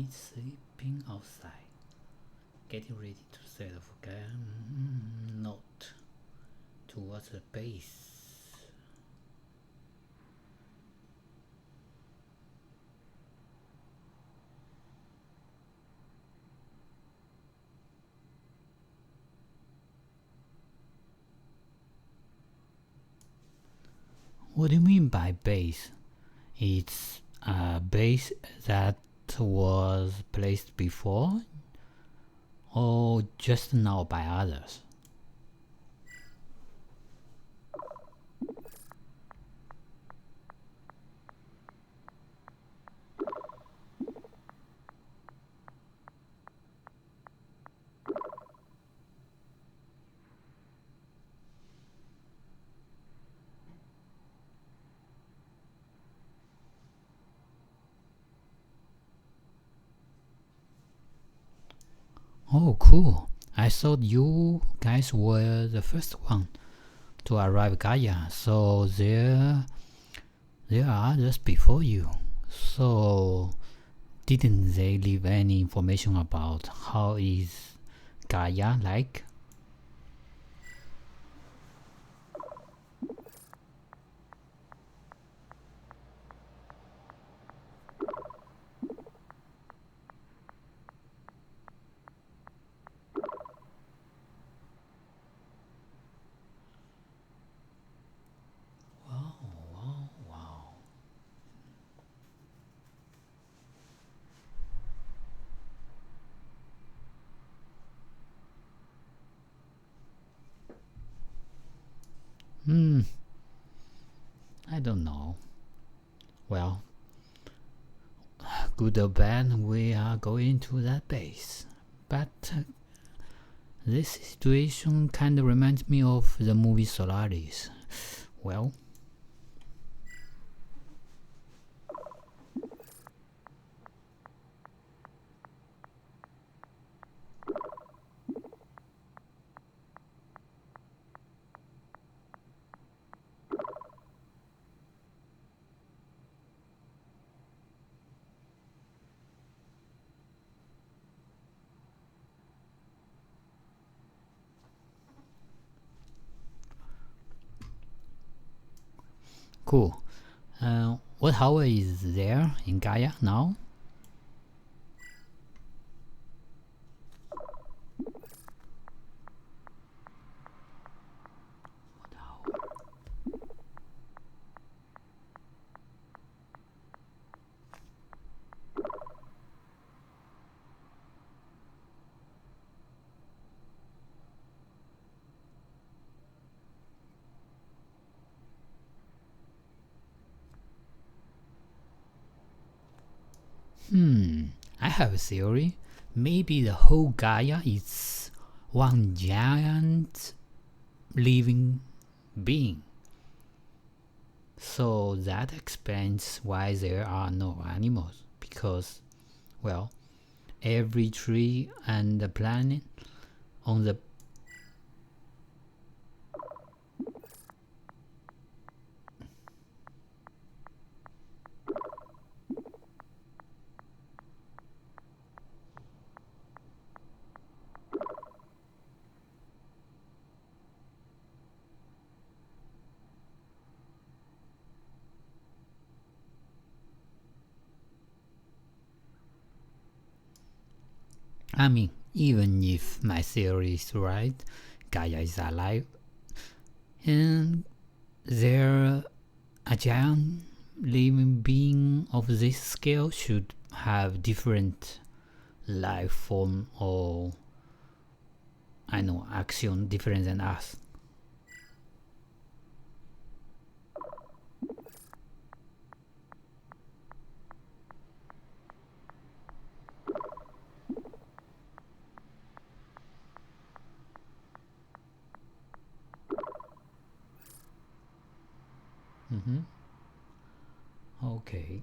Maybe sleeping outside. Getting ready to set off again. Note towards the base. What do you mean by base? It's a base that was placed before, or just now by others? Oh, cool. I thought you guys were the first one to arrive Gaia, so there are others before you. So didn't they leave any information about how is Gaia like? Wow, wow, wow. I don't know. Well, good or bad, we are going to that base. But this situation kind of reminds me of the movie Solaris. Well, cool. What tower is there in Gaia now? I have a theory. Maybe the whole Gaia is one giant living being. So that explains why there are no animals. Because, well, every tree and the planet on the I mean, even if my theory is right, Gaia is alive, and there a giant living being of this scale should have different life form or action different than us. Okay.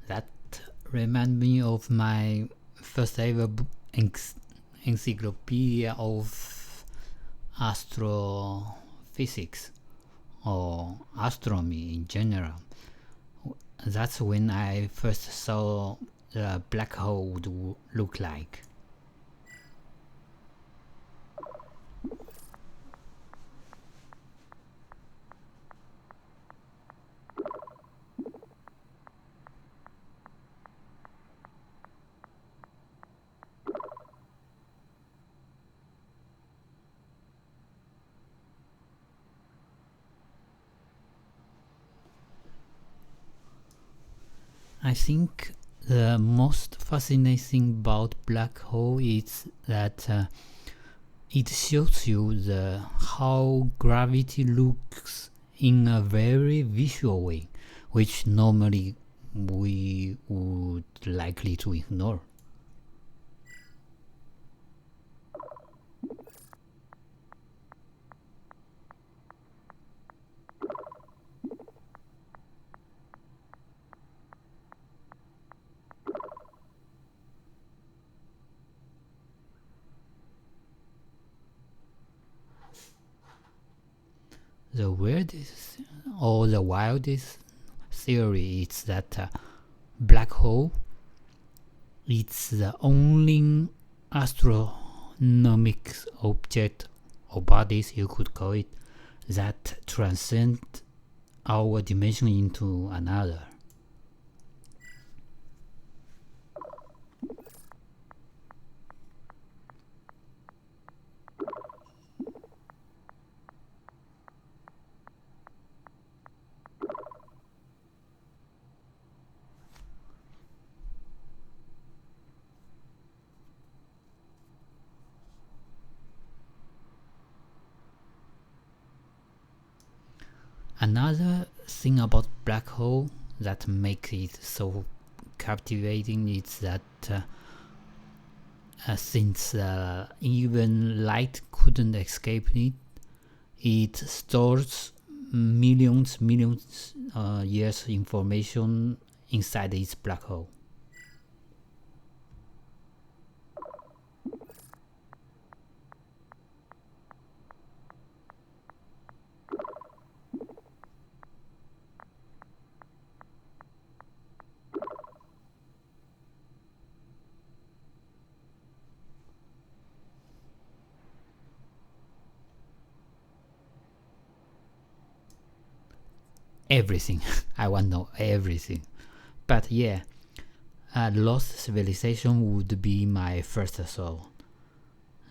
That reminds me of my first ever encyclopedia of astrophysics or astronomy in general. That's when I first saw the black hole would look like. I think the most fascinating about black hole is that it shows you how gravity looks in a very visual way, which normally we would likely to ignore. The weirdest or the wildest theory is that black hole is the only astronomic object or bodies you could call it that transcend our dimension into another. Another thing about black hole that makes it so captivating is that since even light couldn't escape it, it stores millions years information inside its black hole. Everything. I want to know everything. But yeah, lost civilization would be my first thought.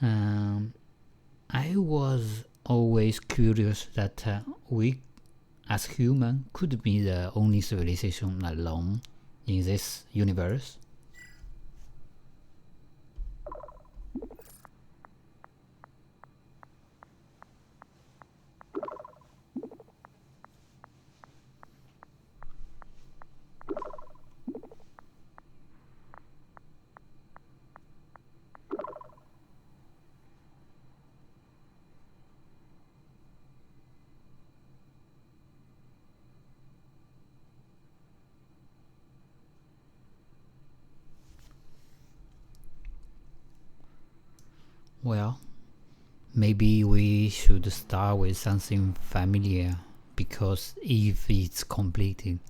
I was always curious that we, as human, could be the only civilization alone in this universe. Well, maybe we should start with something familiar, because if it's completely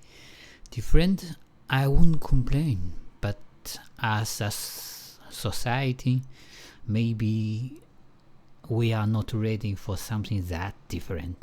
different, I wouldn't complain. But as a society, maybe we are not ready for something that different.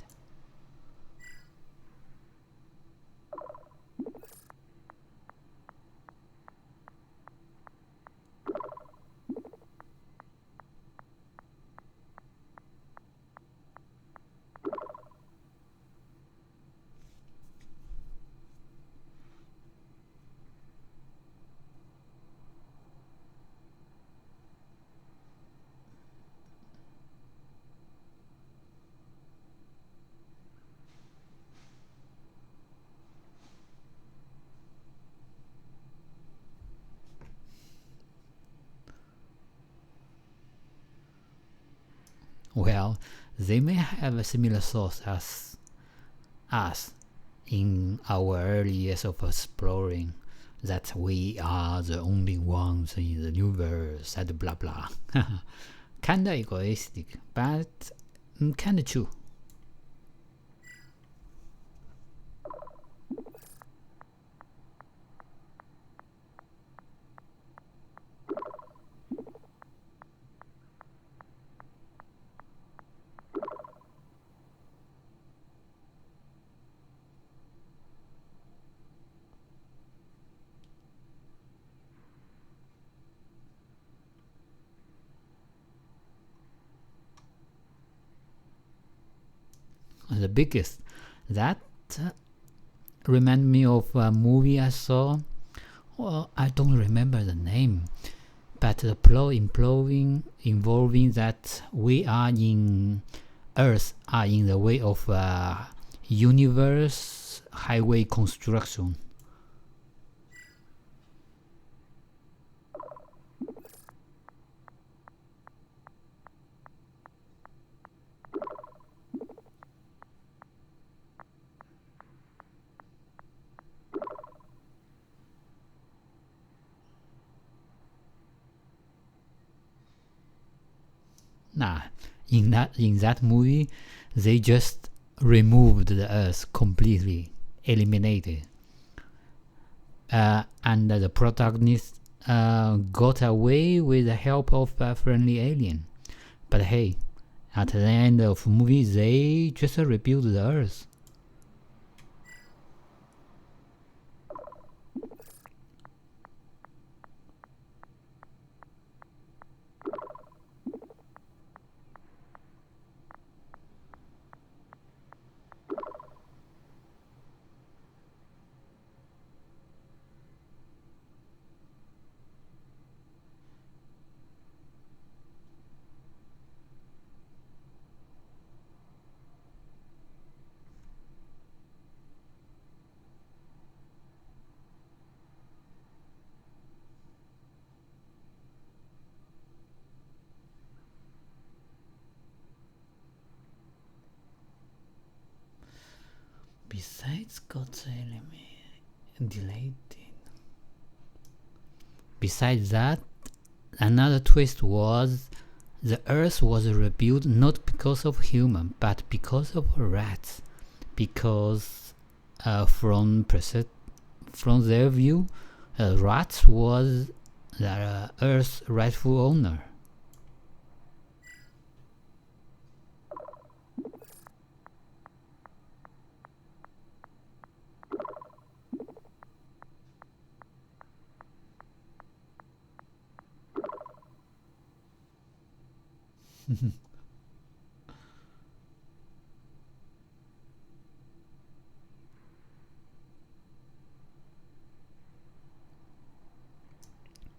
Well, they may have a similar thoughts as us, in our early years of exploring that we are the only ones in the universe and blah blah. Kinda egoistic, but kinda true. The biggest. That remind me of a movie I saw. Well, I don't remember the name, but the plot involving that we are in Earth are in the way of universe highway construction. Nah, in that movie, they just removed the Earth completely, eliminated, and the protagonist got away with the help of a friendly alien. But hey, at the end of the movie, they just rebuilt the Earth. Besides God's element delayed. Besides that, another twist was the Earth was rebuilt not because of human, but because of rats. Because from their view, rats was the Earth's rightful owner.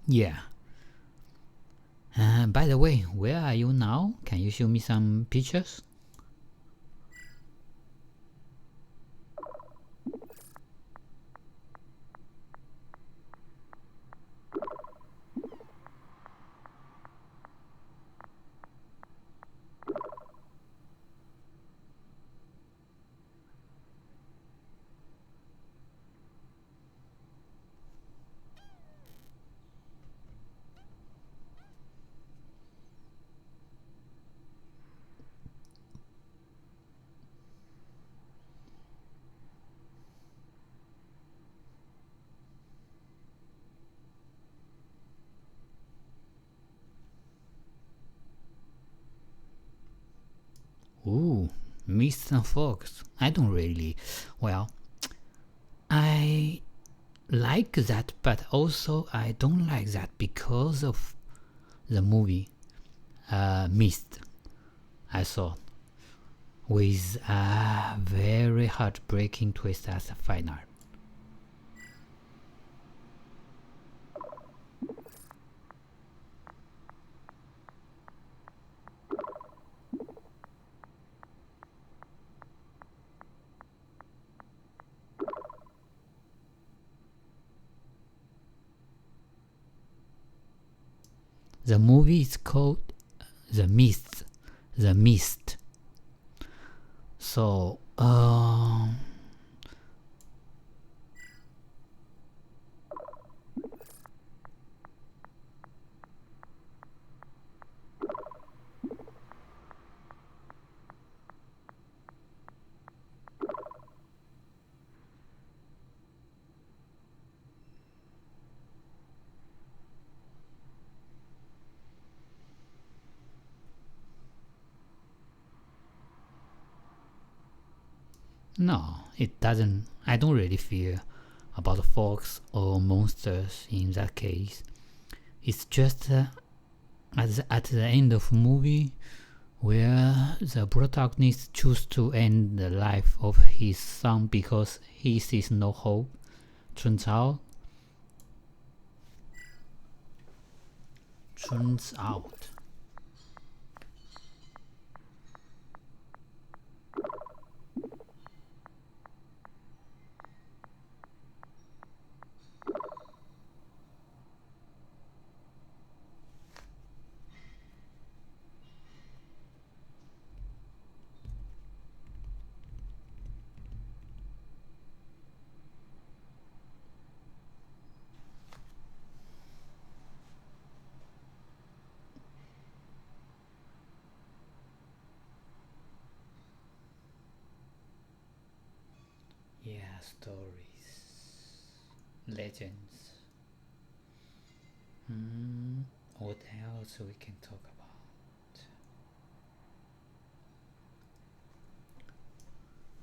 Yeah. By the way, where are you now? Can you show me some pictures? Ooh, mist and fogs. I don't really. Well, I like that, but also I don't like that because of the movie Mist I saw, with a very heartbreaking twist as the final. The movie is called The Mist. The Mist. So, No, it doesn't. I don't really fear about fox or monsters in that case. It's just at the end of a movie where the protagonist chooses to end the life of his son because he sees no hope. Turns out. Yeah, stories, legends. What else we can talk about?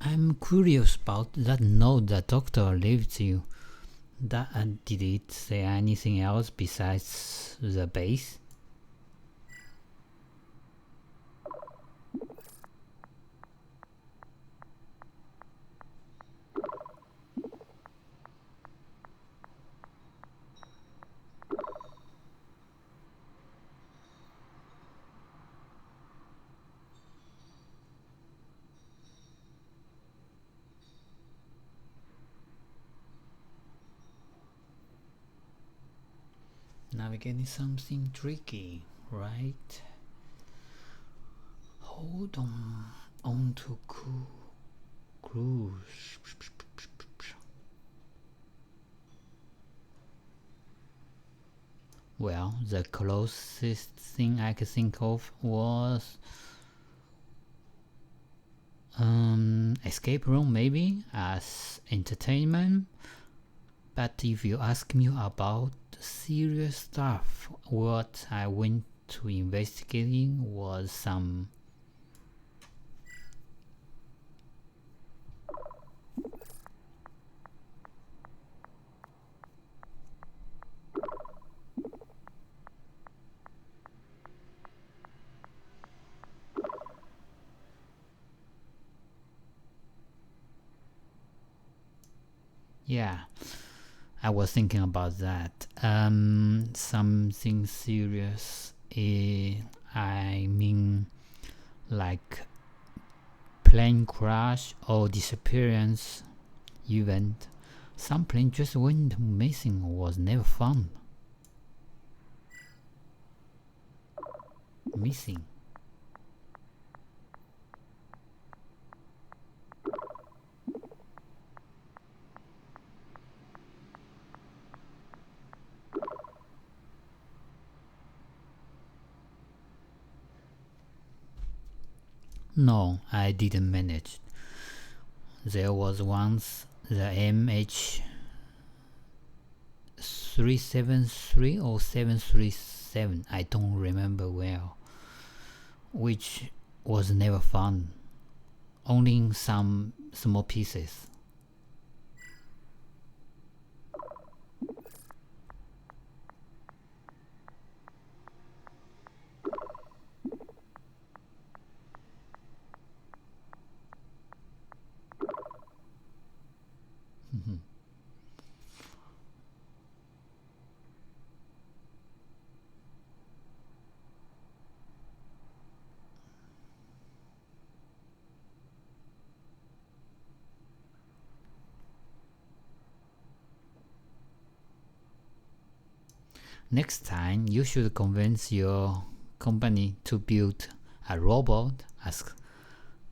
I'm curious about that note the doctor left you. Did it say anything else besides the base? Navigating something tricky, right? Hold on to cruise. Well, the closest thing I could think of was escape room, maybe as entertainment. But if you ask me about serious stuff, what I went to investigating was some. Yeah, I was thinking about that. Something serious. I mean, like plane crash or disappearance event. Some plane just went missing or was never found. Missing. No, I didn't manage. There was once the MH373 or 737, I don't remember well, which was never found, only in some small pieces. Next time, you should convince your company to build a robot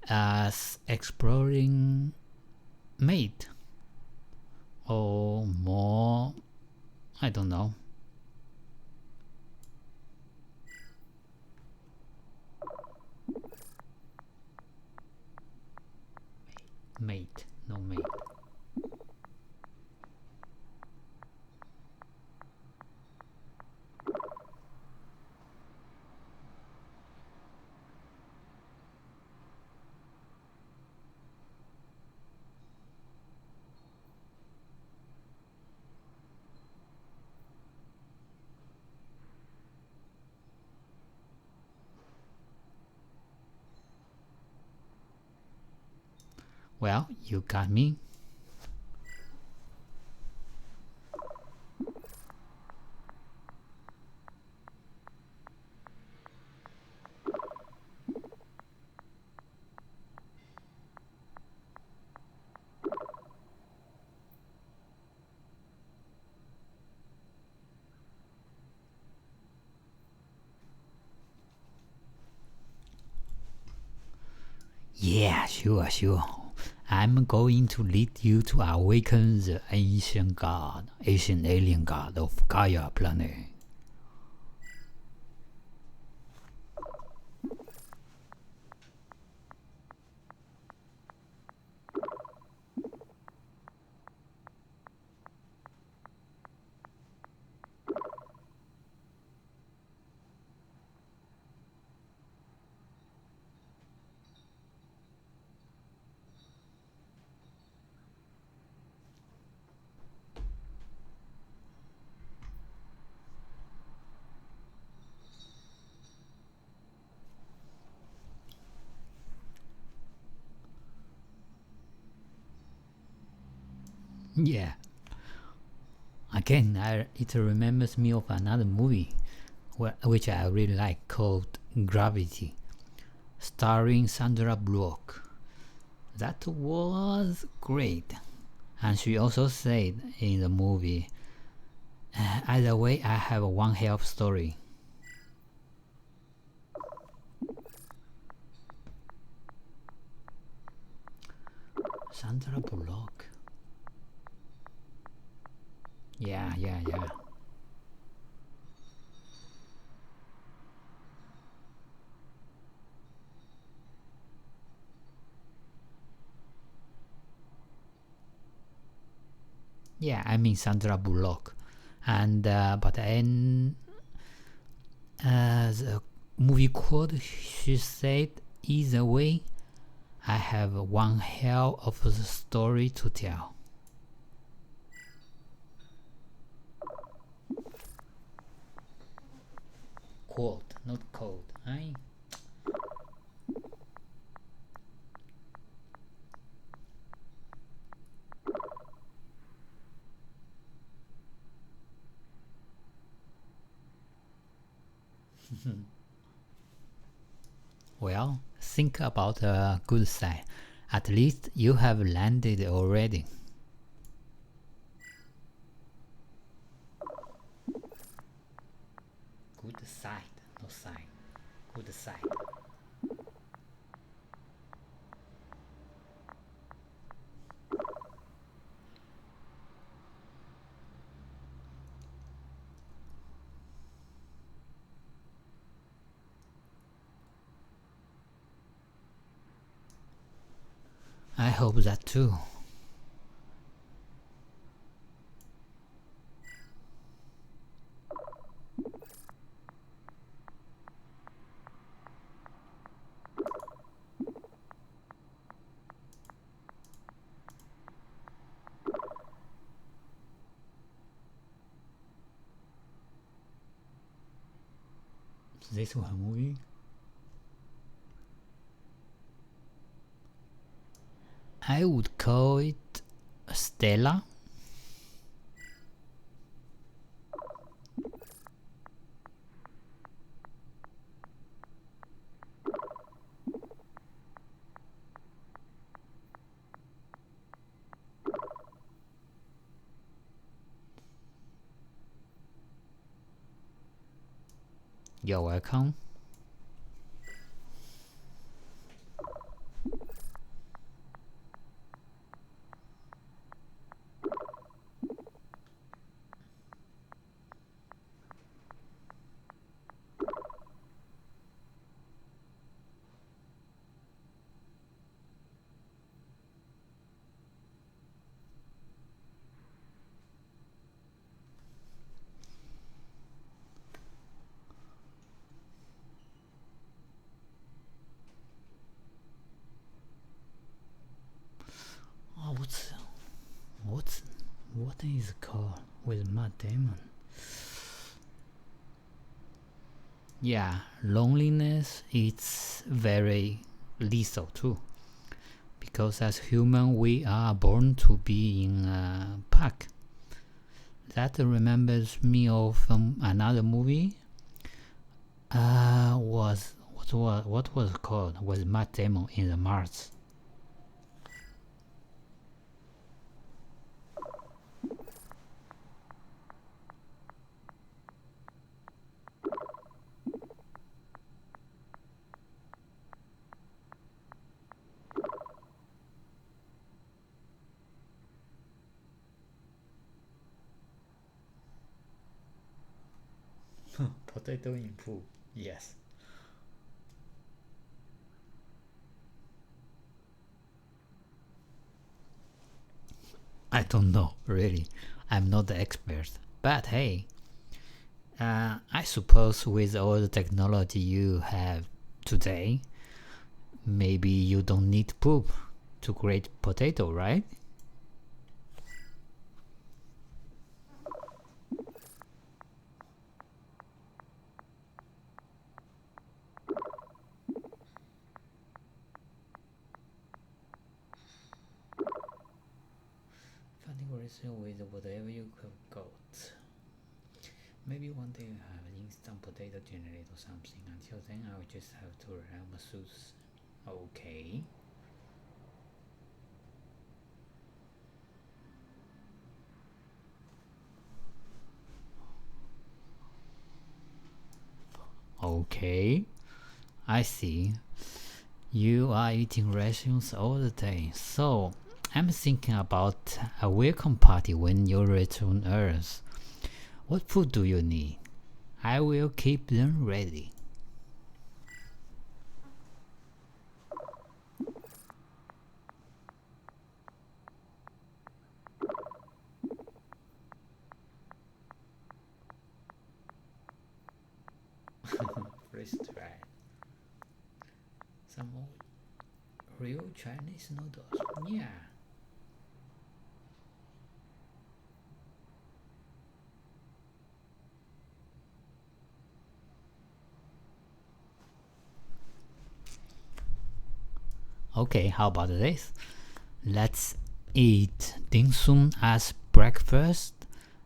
as exploring mate or more. I don't know. Mate, no mate. Well, you got me. Yeah, sure. I'm going to lead you to awaken the ancient alien god of Gaia planet. Yeah. Again, it remembers me of another movie which I really like called Gravity, starring Sandra Bullock. That was great. And she also said in the movie, either way, I have one hell of story. Sandra Bullock. Yeah. Yeah, I mean Sandra Bullock. And but then the movie quote she said, either way, I have one hell of a story to tell. Quote, not code. Well, think about the good side. At least you have landed already. Good side, no side. Good side. I hope that too. This one movie? I would call it Stella. You're welcome. Oh, what is it called with Matt Damon? Yeah, loneliness is very lethal too. because as human we are born to be in a pack. That remembers me of another movie. What was it called? Was Matt Damon in the Mars? Potato in pool. Yes. I don't know, really. I'm not the expert. But hey, I suppose with all the technology you have today, maybe you don't need poop to create potato, right? Funny version with whatever you have got. Maybe one day you have an instant potato generator or something. Until then, I'll just have to run my suits. Okay. Okay. I see. You are eating rations all the day. So, I'm thinking about a welcome party when you return Earth. What food do you need? I will keep them ready. Freeze dried. Some real Chinese noodles. Yeah. Okay, how about this? Let's eat dim sum as breakfast.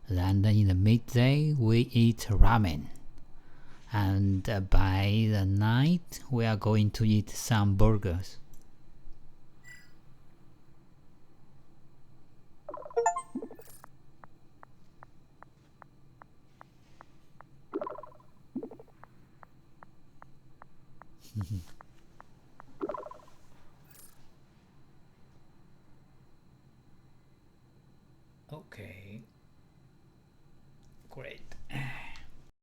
Then in the midday we eat ramen. And by the night we are going to eat some burgers.